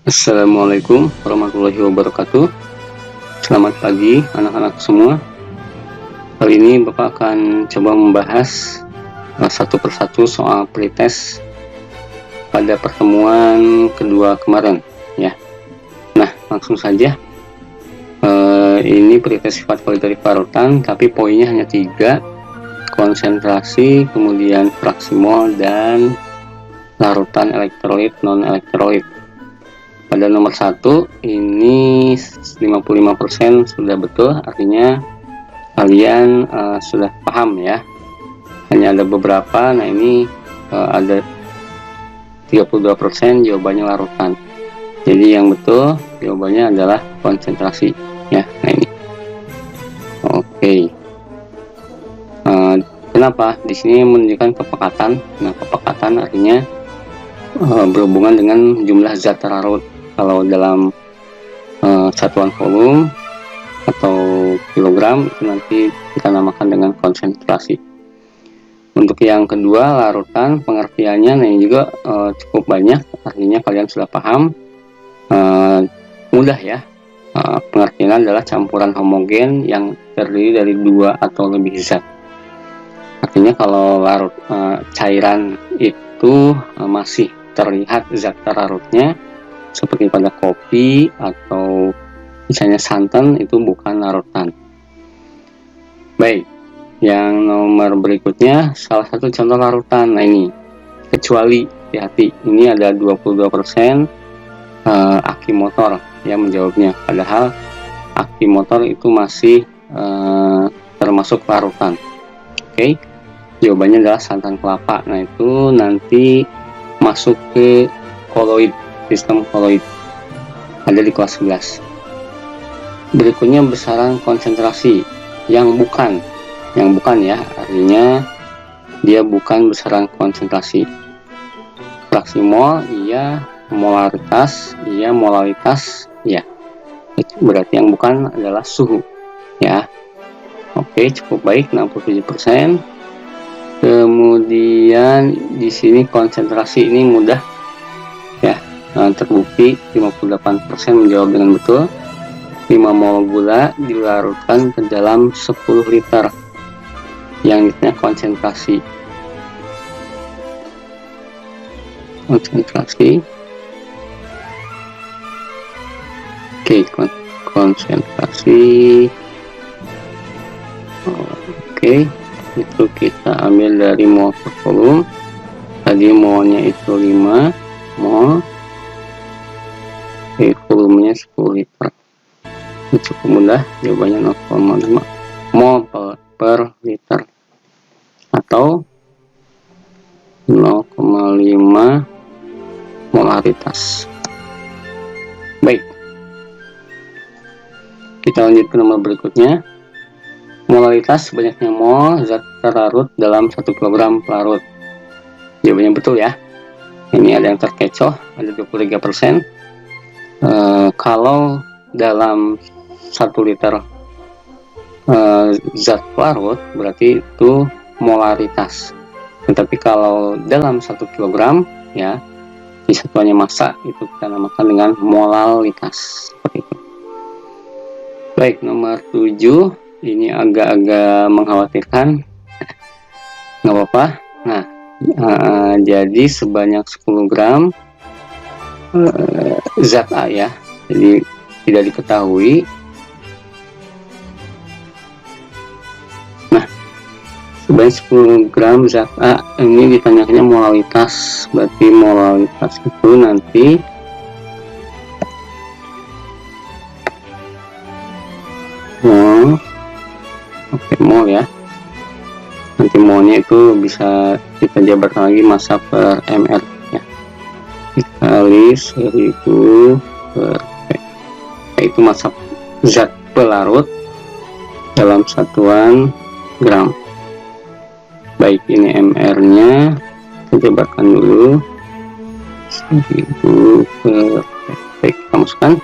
Assalamualaikum warahmatullahi wabarakatuh. Selamat pagi anak-anak semua. Kali ini Bapak akan coba membahas satu persatu soal pretest pada pertemuan kedua kemarin ya. Nah, langsung saja. Ini pretest sifat kualitatif parutan, tapi poinnya hanya 3: konsentrasi, kemudian fraksi mol, dan larutan elektrolit non-elektrolit. Pada nomor 1 ini 55% sudah betul, artinya kalian sudah paham ya. Hanya ada beberapa, nah ini ada 32% jawabannya larutan. Jadi yang betul jawabannya adalah konsentrasi ya. Nah ini oke. Kenapa di sini menunjukkan kepekatan? Nah, kepekatan artinya berhubungan dengan jumlah zat terlarut. Kalau dalam satuan volume atau kilogram itu nanti kita namakan dengan konsentrasi. Untuk yang kedua, larutan, pengertiannya nah ini juga cukup banyak, artinya kalian sudah paham, mudah ya. Pengertiannya adalah campuran homogen yang terdiri dari 2 atau lebih zat. Artinya kalau larut cairan itu masih terlihat zat terlarutnya, seperti pada kopi atau misalnya santan, itu bukan larutan. Baik, yang nomor berikutnya salah satu contoh larutan. Nah ini, kecuali, hati-hati, ini ada 22% aki motor yang menjawabnya, padahal aki motor itu masih termasuk larutan. Oke, jawabannya adalah santan kelapa. Nah itu nanti masuk ke koloid, sistem koloid, ada di kelas 11. Berikutnya besaran konsentrasi yang bukan ya, artinya dia bukan besaran konsentrasi. Fraksi mol iya, molaritas iya, molalitas iya. Berarti yang bukan adalah suhu ya. Oke, cukup baik, 67%. Kemudian di sini konsentrasi ini mudah ya. Terbukti 58% menjawab dengan betul. 5 mol gula dilarutkan ke dalam 10 liter yang ditanya konsentrasi. Oke, konsentrasi. Oke, itu kita ambil dari mol per volume. Tadi molnya itu 5 mol, volumenya 10 liter. Itu cukup mudah, jawabannya 0,5 mol per liter atau 0,5 molaritas. Baik, kita lanjut ke nomor berikutnya. Molaritas banyaknya mol zat terlarut dalam 1 kg pelarut. Jawabannya betul ya. Ini ada yang terkecoh, ada 23%. Kalau dalam 1 liter zat pelarut berarti itu molaritas. Tetapi kalau dalam 1 kg ya, di satuannya massa, itu kita namakan dengan molalitas, seperti itu. Baik, nomor 7 ini agak-agak mengkhawatirkan. Nggak apa-apa. Nah, jadi sebanyak 10 gram zat A ya, jadi tidak diketahui. Nah, sebanyak 10 gram zat A ini ditanyakannya molalitas, berarti molalitas itu nanti mol. Oke, mol ya. Nanti molnya itu bisa kita jabarkan lagi massa per ml ya, dikali 1000 per P. Itu massa zat pelarut dalam satuan gram. Baik, ini mr nya kita jabarkan dulu, 1000 per P. Baik, kita masukkan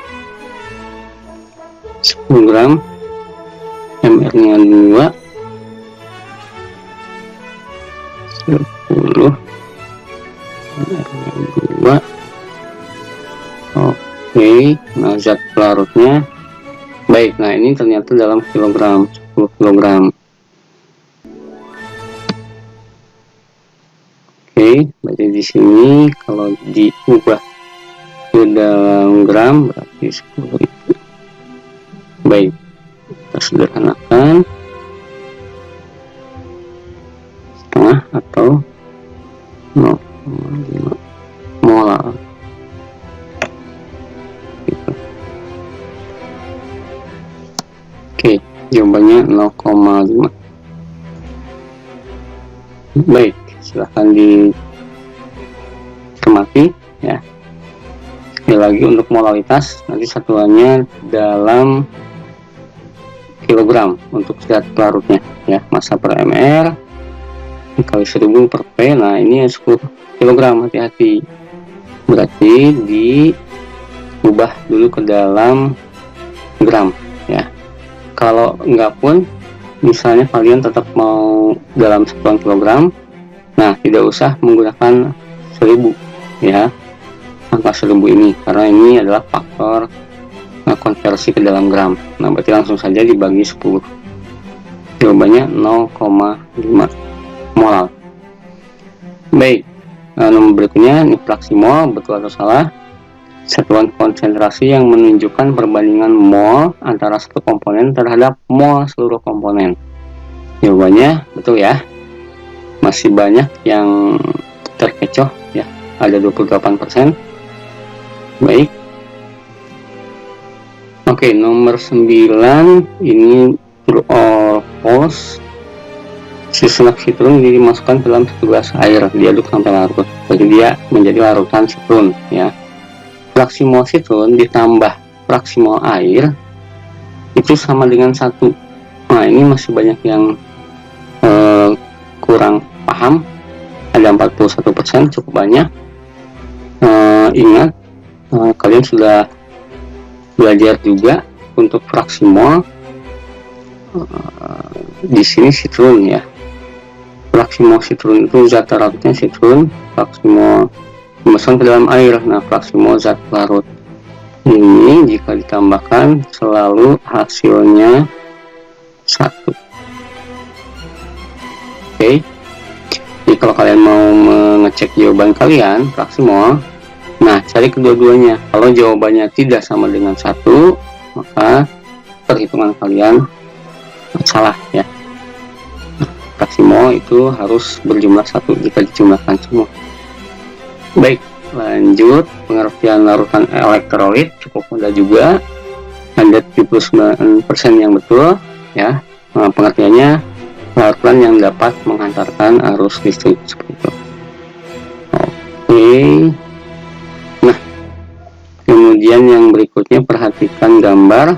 10 gram, mr nya 2, 10 2. Oke, nah zat pelarutnya baik. Nah ini ternyata dalam kilogram, 10 kilogram. Oke, berarti di sini kalau diubah ke dalam gram berarti 10.000. Baik, kita sederhanakan setengah atau 0,5 molar. Oke, jawabannya 0,5. Baik, silahkan dicermati ya. Sekali lagi untuk molaritas nanti satuannya dalam kilogram untuk zat pelarutnya ya, massa per mr kali 1000 per P. Nah ini 10 kilogram, hati-hati, berarti diubah dulu ke dalam gram ya. Kalau enggak pun misalnya kalian tetap mau dalam satuan kilogram, nah tidak usah menggunakan 1000 ya, angka 1000 ini, karena ini adalah faktor konversi ke dalam gram. Nah berarti langsung saja dibagi 10. Jawabannya 0,5 molar. Baik, nomor berikutnya ini fraksi mol, betul atau salah? Satuan konsentrasi yang menunjukkan perbandingan mol antara satu komponen terhadap mol seluruh komponen. Jawabannya betul ya. Masih banyak yang terkecoh ya, ada 28%. Baik. Oke, nomor 9 ini true or false. Susunan sitrun dimasukkan ke dalam 1 gelas air, diaduk sampai larut. Jadi dia menjadi larutan sitrun ya. Fraksi mol sitrun ditambah fraksi mol air itu sama dengan 1. Nah ini masih banyak yang kurang paham, ada 41%, cukup banyak. Ingat, kalian sudah belajar juga untuk fraksi mol di sini sitrun ya. Fraksi mol sitrun itu zat larutnya sitrun, fraksi mol dimasukkan ke dalam air. Nah fraksi mol zat larut ini jika ditambahkan selalu hasilnya 1. Oke, jadi kalau kalian mau mengecek jawaban kalian fraksi mol, nah cari kedua-duanya. Kalau jawabannya tidak sama dengan 1, maka perhitungan kalian salah ya. Fraksi mol itu harus berjumlah 1 jika dijumlahkan semua. Baik, lanjut. Pengertian larutan elektrolit cukup mudah juga, ada 79% yang betul ya. Pengertiannya larutan yang dapat menghantarkan arus listrik seperti itu. Oke. Nah, kemudian yang berikutnya perhatikan gambar.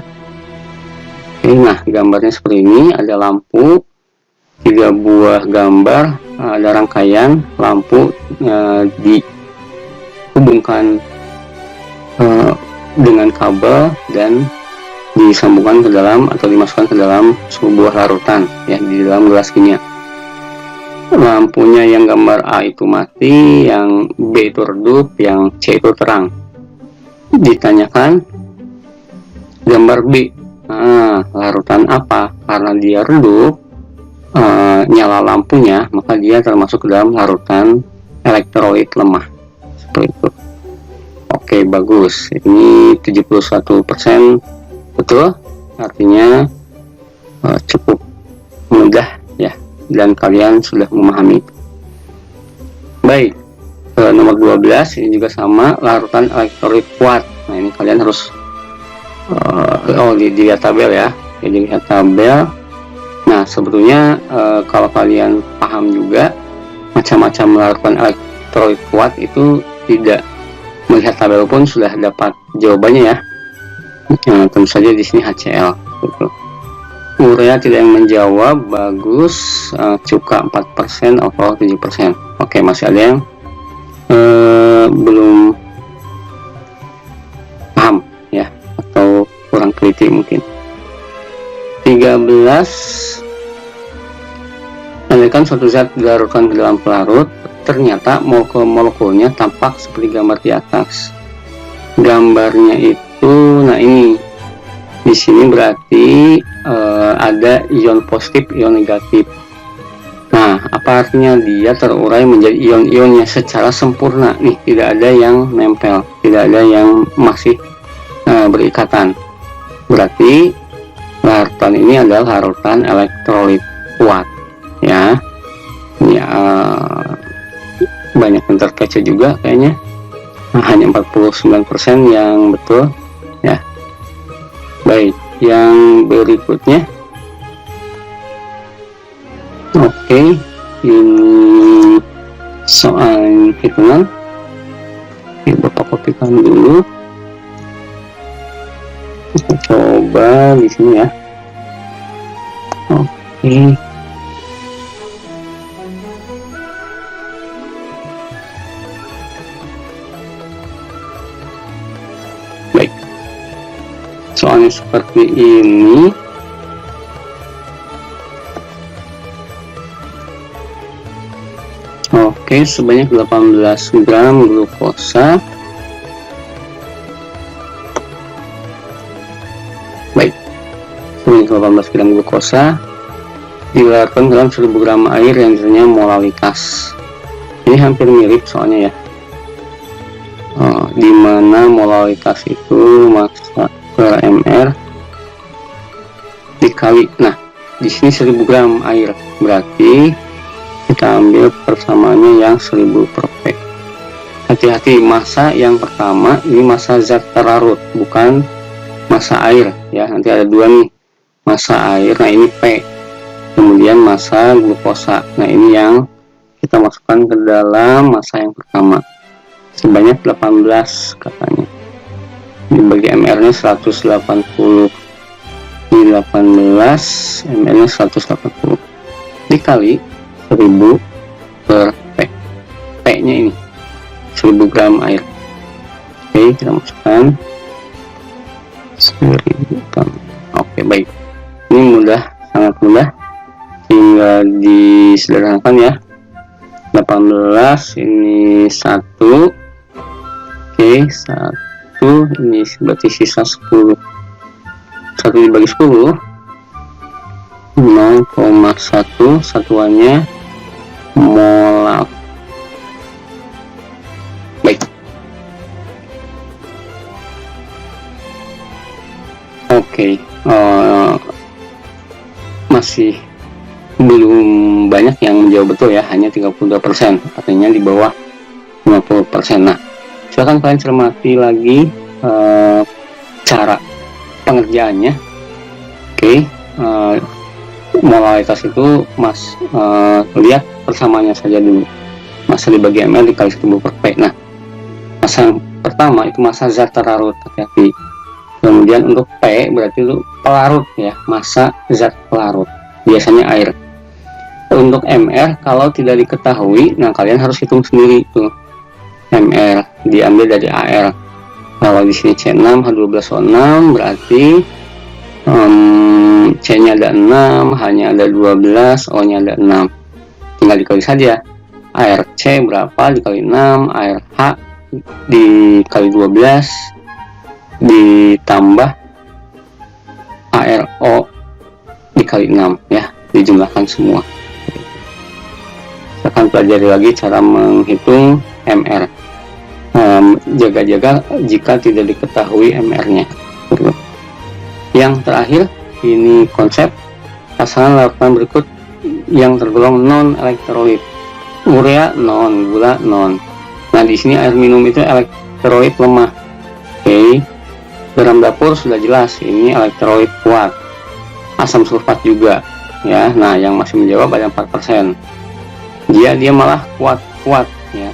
Oke, nah gambarnya seperti ini, ada lampu, 3 buah gambar, ada rangkaian lampu dihubungkan dengan kabel dan disambungkan ke dalam atau dimasukkan ke dalam sebuah larutan ya, di dalam gelas kimia. Lampunya yang gambar A itu mati, yang B itu redup, yang C itu terang. Ditanyakan gambar B, larutan apa? Karena dia redup, nyala lampunya, maka dia termasuk ke dalam larutan elektrolit lemah seperti itu. Oke, bagus, ini 71% betul, artinya cukup mudah ya, dan kalian sudah memahami. Baik, nomor 12 ini juga sama, larutan elektrolit kuat. Nah ini kalian harus dilihat tabel ya, jadi lihat tabel. Nah sebetulnya kalau kalian paham juga macam-macam larutan elektrolit kuat itu tidak melihat tabel pun sudah dapat jawabannya ya. Tentu saja di sini HCl. Gitu. Urea tidak yang menjawab, bagus. Cuka 4%, alkohol 7%. Oke, masih ada yang belum paham ya, atau kurang teliti mungkin. 13. Andaikan suatu zat dilarutkan ke dalam pelarut, ternyata molekul-molekulnya tampak seperti gambar di atas. gambarnya itu, nah ini di sini berarti ada ion positif, ion negatif. Nah, apa artinya? Dia terurai menjadi ion-ionnya secara sempurna nih, tidak ada yang nempel, tidak ada yang masih berikatan. Berarti larutan ini adalah larutan elektrolit kuat ya. Ya, banyak yang terkecoh juga kayaknya. Nah, hanya 49% yang betul ya. Baik, yang berikutnya. Oke, ini soal hitungan. Oke, Bapak kopikan dulu. Kita coba di sini ya. Oke. Baik. Soalnya seperti ini. Oke, sebanyak 18 gram glukosa. Baik, sebanyak 18 gram glukosa dilarutkan dalam 1000 gram air yang jadinya molalitas. Ini hampir mirip soalnya ya. Dimana molalitas itu massa per mr dikali. Nah, di sini 1000 gram air, berarti kita ambil persamaannya yang 1000 per P. Hati-hati, massa yang pertama ini massa zat terlarut, bukan massa air ya. Nanti ada dua nih, massa air, nah ini P, kemudian massa glukosa, nah ini yang kita masukkan ke dalam massa yang pertama, sebanyak 18 katanya. Dibagi mr nya 180, ini 18, mr nya 180 dikali 1000 per P. P nya ini 1000 gram air. Oke, kita masukkan 1000 gram. Oke, baik, ini mudah, sangat mudah, tinggal disederhanakan ya. 18 ini 1. Oke, 1 ini berarti sisa 10. 1 dibagi 10 0,1, satuannya mol. Baik. Oke, masih belum banyak yang menjawab betul ya, hanya 32%, artinya di bawah 50%. Nah, silakan kalian cermati lagi cara pengerjaannya. Oke, molalitas itu lihat persamaannya saja dulu, massa dibagi ml dikali 1000 per P. Nah, massa yang pertama itu massa zat terlarut, hati-hati. Kemudian untuk P berarti itu pelarut ya, massa zat pelarut, biasanya air. Untuk mr kalau tidak diketahui, nah kalian harus hitung sendiri tuh. Mr diambil dari AR. Kalau di sini C6 H12O6 berarti C nya ada 6, H nya ada 12, O nya ada 6, tinggal dikali saja. ARC berapa dikali 6, ARH dikali 12 ditambah ARO dikali 6 ya, dijumlahkan semua. Kita akan pelajari lagi cara menghitung MR. Jaga-jaga jika tidak diketahui MR-nya. Yang terakhir, ini konsep pasangan larutan berikut yang tergolong non elektrolit. Urea non, gula non. Nah, di sini air minum itu elektrolit lemah. Oke. Garam dapur sudah jelas, ini elektrolit kuat. Asam sulfat juga ya. Nah, yang masih menjawab ada 4%. Dia malah kuat ya.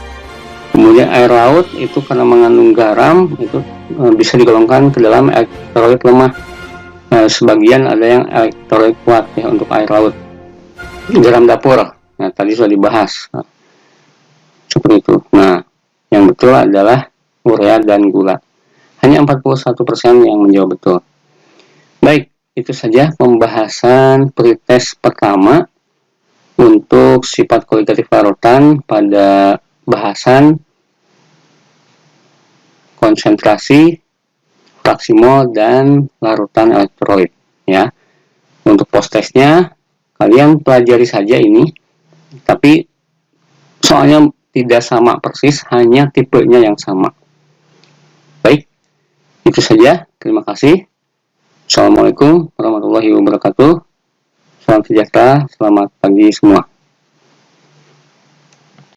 Kemudian air laut itu karena mengandung garam itu bisa digolongkan ke dalam elektrolit lemah. Sebagian ada yang elektrolit kuat ya untuk air laut. Garam dapur, nah tadi sudah dibahas seperti itu. Nah, yang betul adalah urea dan gula. Hanya 41% yang menjawab betul. Baik, itu saja pembahasan pretest pertama untuk sifat kualitatif larutan pada bahasan konsentrasi, fraksi mol, dan larutan elektrolit ya. Untuk post testnya kalian pelajari saja ini, tapi soalnya tidak sama persis, hanya tipenya yang sama. Baik, itu saja. Terima kasih. Assalamualaikum warahmatullahi wabarakatuh. Salam sejahtera, selamat pagi semua.